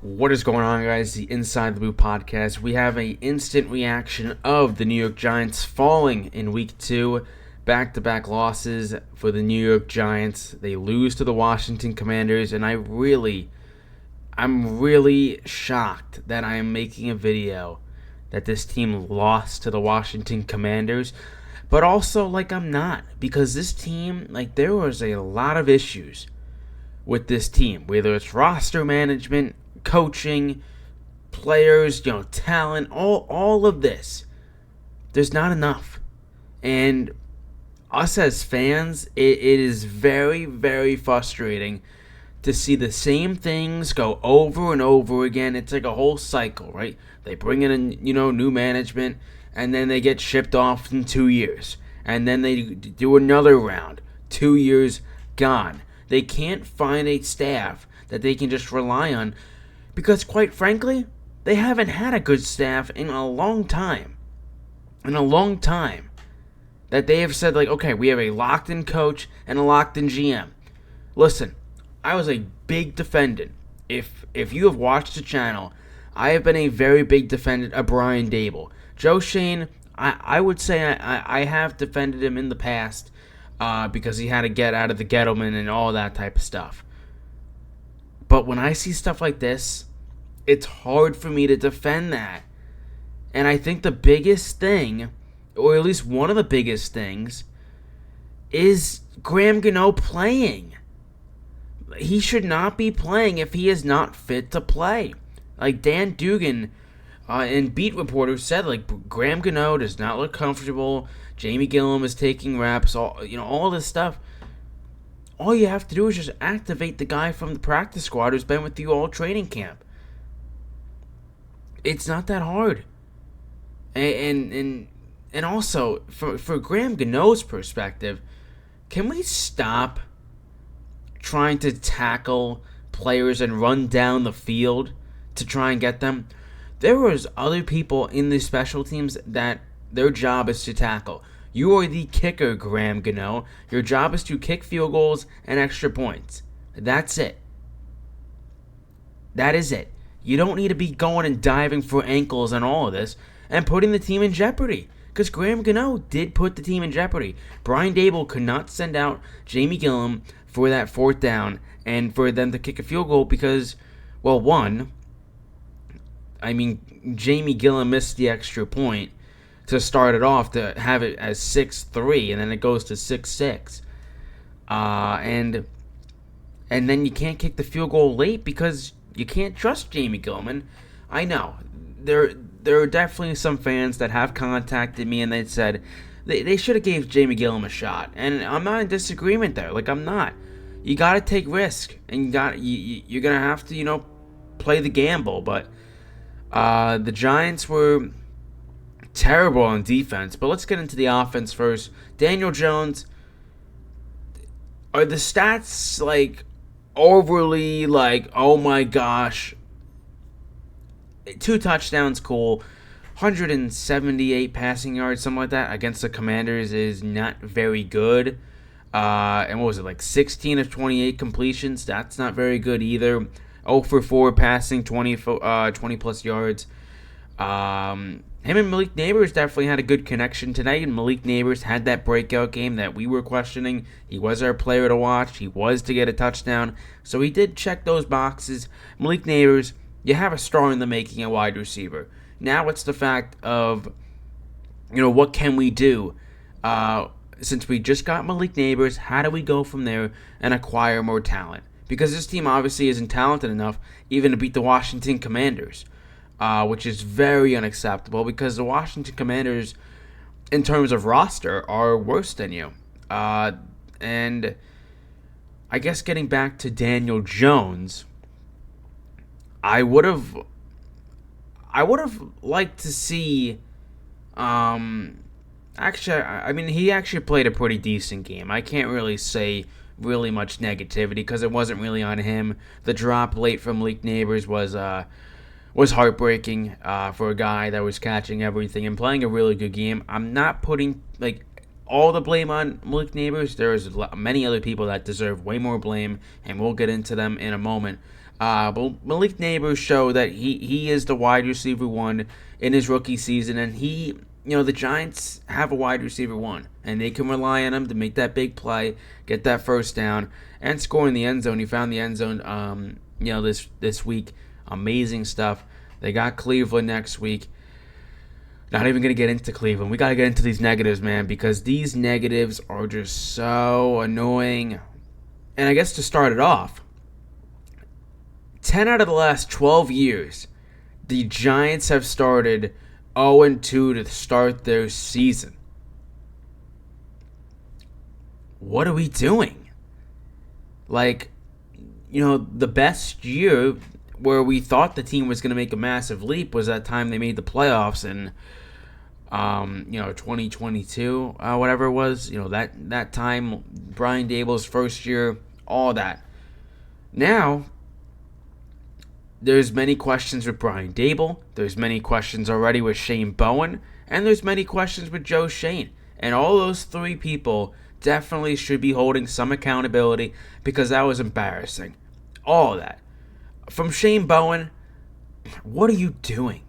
What is going on, guys? The Inside the Blue podcast. We have an instant reaction of the New York Giants falling in Week 2. Back-to-back losses for the New York Giants. They lose to the Washington Commanders, and I'm really shocked that I am making a video that this team lost to the Washington Commanders. But also, I'm not. Because this team, there was a lot of issues with this team. Whether it's roster management, coaching, players, talent, all of this. There's not enough. And us as fans, it is very, very frustrating to see the same things go over and over again. It's like a whole cycle, right? They bring in, new management, and then they get shipped off in 2 years. And then they do another round. 2 years gone. They can't find a staff that they can just rely on because, quite frankly, they haven't had a good staff in a long time. In a long time. That they have said, okay, we have a locked-in coach and a locked-in GM. Listen, I was a big defendant. If you have watched the channel, I have been a very big defendant of Brian Daboll. Joe Schoen, I would say I have defended him in the past because he had to get out of the Gettleman and all that type of stuff. But when I see stuff like this, it's hard for me to defend that. And I think the biggest thing, or at least one of the biggest things, is Graham Gano playing. He should not be playing if he is not fit to play. Dan Dugan and beat reporters said, Graham Gano does not look comfortable. Jamie Gilliam is taking reps. All this stuff. All you have to do is just activate the guy from the practice squad who's been with you all training camp. It's not that hard. And also, for Graham Gano's perspective, can we stop trying to tackle players and run down the field to try and get them? There was other people in the special teams that their job is to tackle. You are the kicker, Graham Gano. Your job is to kick field goals and extra points. That's it. That is it. You don't need to be going and diving for ankles and all of this and putting the team in jeopardy. Because Graham Gano did put the team in jeopardy. Brian Daboll could not send out Jamie Gilliam for that fourth down and for them to kick a field goal because, Jamie Gilliam missed the extra point to start it off to have it as 6-3, and then it goes to 6-6. And then you can't kick the field goal late because you can't trust Jamie Gilliam. I know. There are definitely some fans that have contacted me and they said they should have gave Jamie Gilliam a shot. And I'm not in disagreement there. I'm not. You got to take risk. And you're going to have to, play the gamble. But the Giants were terrible on defense. But let's get into the offense first. Daniel Jones. Are the stats, overly, oh my gosh. 2 touchdowns, cool. 178 passing yards, something like that, against the Commanders is not very good. And what was it, 16 of 28 completions? That's not very good either. 0 for 4 passing, 20 plus yards. Him and Malik Nabers definitely had a good connection tonight, and Malik Nabers had that breakout game that we were questioning. He was our player to watch. He was to get a touchdown. So he did check those boxes. Malik Nabers, you have a star in the making at wide receiver. Now it's the fact of, what can we do? Since we just got Malik Nabers, how do we go from there and acquire more talent? Because this team obviously isn't talented enough even to beat the Washington Commanders, which is very unacceptable because the Washington Commanders, in terms of roster, are worse than you. And I guess getting back to Daniel Jones, I would have liked to see. He actually played a pretty decent game. I can't really say really much negativity because it wasn't really on him. The drop late from Malik Nabers was heartbreaking for a guy that was catching everything and playing a really good game. I'm not putting all the blame on Malik Nabers. There's many other people that deserve way more blame, and we'll get into them in a moment. But Malik Neighbors showed that he is the wide receiver one in his rookie season, and the Giants have a wide receiver one, and they can rely on him to make that big play, get that first down, and score in the end zone. He found the end zone, this week. Amazing stuff. They got Cleveland next week. Not even going to get into Cleveland. We got to get into these negatives, man, because these negatives are just so annoying. And I guess to start it off, 10 out of the last 12 years, the Giants have started 0-2 to start their season. What are we doing? The best year where we thought the team was going to make a massive leap was that time they made the playoffs in 2022, whatever it was. That time, Brian Daboll's first year, all that. Now, there's many questions with Brian Daboll. There's many questions already with Shane Bowen. And there's many questions with Joe Schoen. And all those three people definitely should be holding some accountability because that was embarrassing. All of that. From Shane Bowen, what are you doing?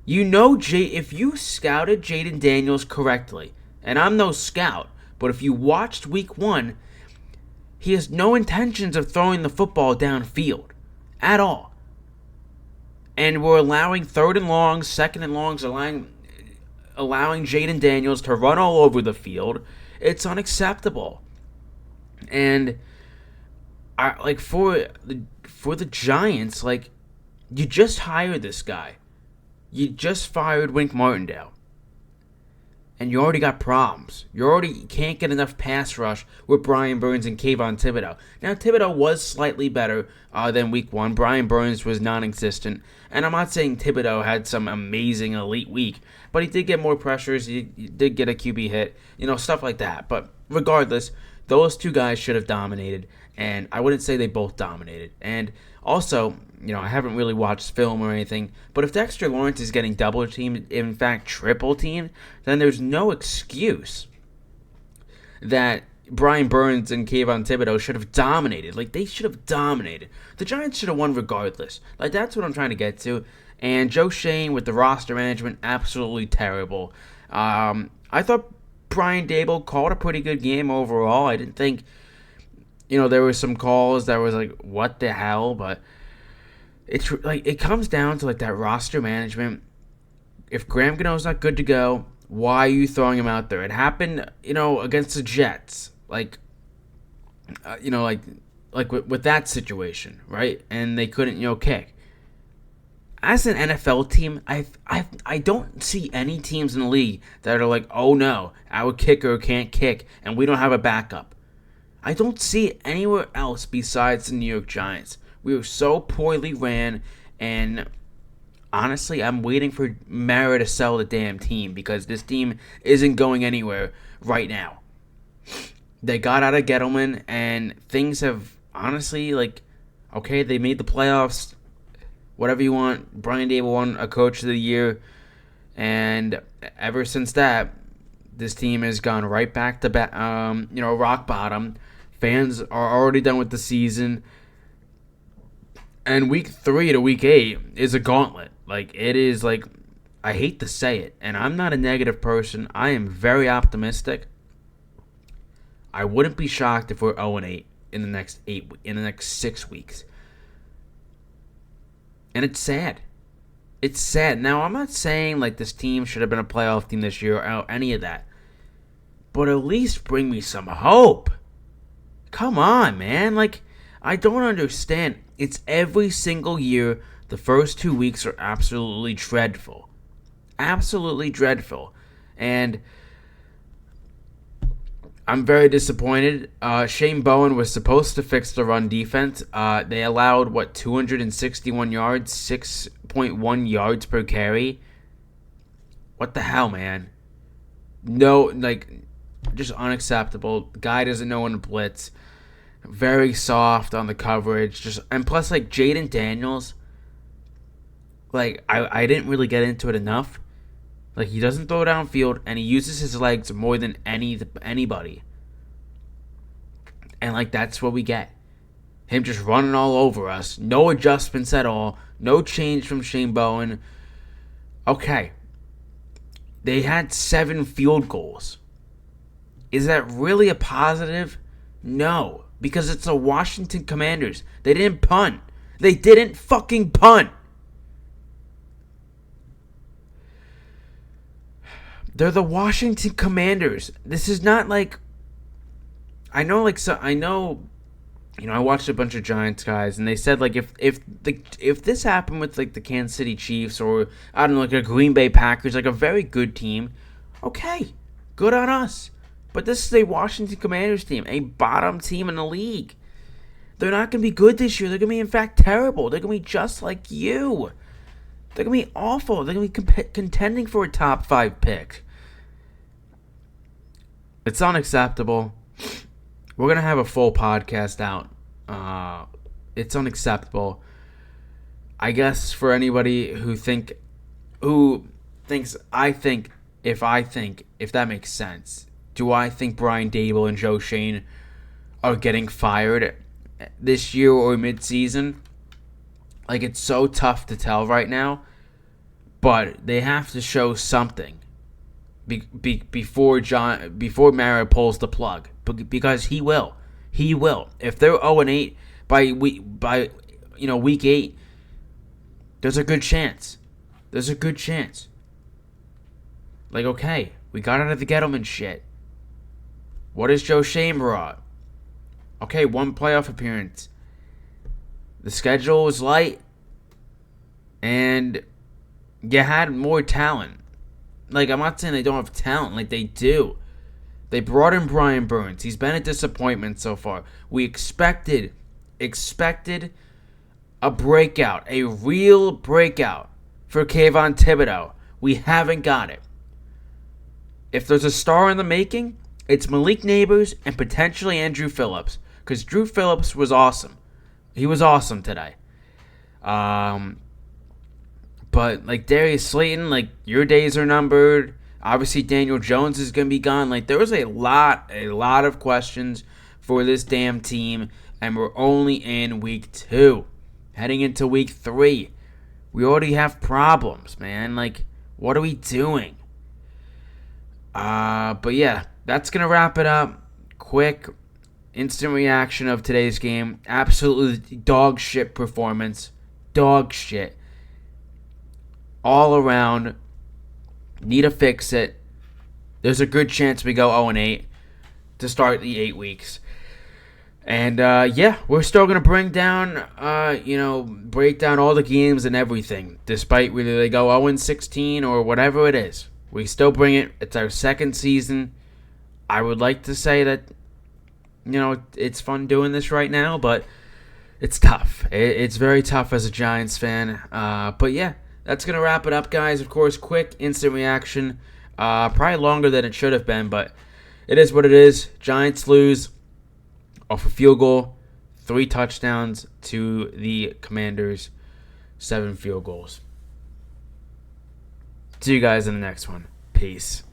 If you scouted Jaden Daniels correctly, and I'm no scout, but if you watched week 1, he has no intentions of throwing the football downfield at all. And we're allowing third and longs, second and longs, allowing Jaden Daniels to run all over the field. It's unacceptable. And for the Giants, you just hired this guy. You just fired Wink Martindale. And you already got problems. You can't get enough pass rush with Brian Burns and Kayvon Thibodeaux. Now, Thibodeaux was slightly better than week 1. Brian Burns was non-existent. And I'm not saying Thibodeaux had some amazing elite week, but he did get more pressures. He did get a QB hit, stuff like that. But regardless, those two guys should have dominated. And I wouldn't say they both dominated. And also, I haven't really watched film or anything, but if Dexter Lawrence is getting double teamed, in fact triple teamed, then there's no excuse that Brian Burns and Kayvon Thibodeaux should have dominated. They should have dominated. The Giants should have won regardless. That's what I'm trying to get to. And Joe Schoen with the roster management, absolutely terrible. I thought Brian Daboll called a pretty good game overall. I didn't think, there were some calls that was what the hell, but it's it comes down to that roster management. If Graham Gano's not good to go, why are you throwing him out there? It happened, against the Jets, with that situation, right? And they couldn't, kick. As an NFL team, I don't see any teams in the league that are oh no, our kicker can't kick and we don't have a backup. I don't see it anywhere else besides the New York Giants. We were so poorly ran, and honestly, I'm waiting for Mara to sell the damn team because this team isn't going anywhere right now. They got out of Gettleman, and things have honestly, okay, they made the playoffs, whatever you want. Brian Daboll won a Coach of the Year, and ever since that, this team has gone right back to rock bottom. Fans are already done with the season. And week 3 to week 8 is a gauntlet. It is I hate to say it, and I'm not a negative person. I am very optimistic. I wouldn't be shocked if we're 0-8 in the next 6 weeks. And it's sad. It's sad. Now, I'm not saying this team should have been a playoff team this year or any of that. But at least bring me some hope. Come on, man. I don't understand. It's every single year. The first 2 weeks are absolutely dreadful. Absolutely dreadful. And I'm very disappointed. Shane Bowen was supposed to fix the run defense. They allowed, 261 yards, 6.1 yards per carry. What the hell, man? No, just unacceptable. Guy doesn't know when to blitz. Very soft on the coverage. And plus, Jaden Daniels, I didn't really get into it enough. He doesn't throw downfield, and he uses his legs more than anybody. And, that's what we get. Him just running all over us. No adjustments at all. No change from Shane Bowen. Okay. They had 7 field goals. Is that really a positive? No. Because it's the Washington Commanders. They didn't punt. They didn't fucking punt. They're the Washington Commanders. This is not like... I know I watched a bunch of Giants guys, and they said like if this happened with like the Kansas City Chiefs or I don't know, like a Green Bay Packers, like a very good team, okay, good on us. But this is a Washington Commanders team, a bottom team in the league. They're not going to be good this year. They're going to be, in fact, terrible. They're going to be just like you. They're going to be awful. They're going to be contending for a top 5 pick. It's unacceptable. We're going to have a full podcast out. It's unacceptable. I guess for anybody who thinks if that makes sense. Do I think Brian Daboll and Joe Schoen are getting fired this year or mid-season? Like, it's so tough to tell right now, but they have to show something before Mara pulls the plug, because he will. If they're 0-8 by week 8, there's a good chance. Like, okay, we got out of the Gettleman shit. What is Joe Schoen brought? Okay, 1 playoff appearance. The schedule was light, and you had more talent. Like, I'm not saying they don't have talent. Like, they do. They brought in Brian Burns. He's been a disappointment so far. We expected a breakout, a real breakout for Kayvon Thibodeau. We haven't got it. If there's a star in the making, it's Malik Nabers and potentially Andrew Phillips. Because Drew Phillips was awesome. He was awesome today. But, like, Darius Slayton, like, your days are numbered. Obviously, Daniel Jones is going to be gone. Like, there was a lot of questions for this damn team. And we're only in week 2. Heading into week 3. We already have problems, man. Like, what are we doing? But yeah, that's going to wrap it up. Quick, instant reaction of today's game. Absolutely dog shit performance. Dog shit. All around. Need to fix it. There's a good chance we go 0-8 to start the 8 weeks. And, yeah, we're still going to break down all the games and everything. Despite whether they go 0-16 or whatever it is. We still bring it. It's our second season. I would like to say that, it's fun doing this right now, but it's tough. It's very tough as a Giants fan. But, yeah, that's going to wrap it up, guys. Of course, quick, instant reaction. Probably longer than it should have been, but it is what it is. Giants lose off a field goal, 3 touchdowns to the Commanders, 7 field goals. See you guys in the next one. Peace.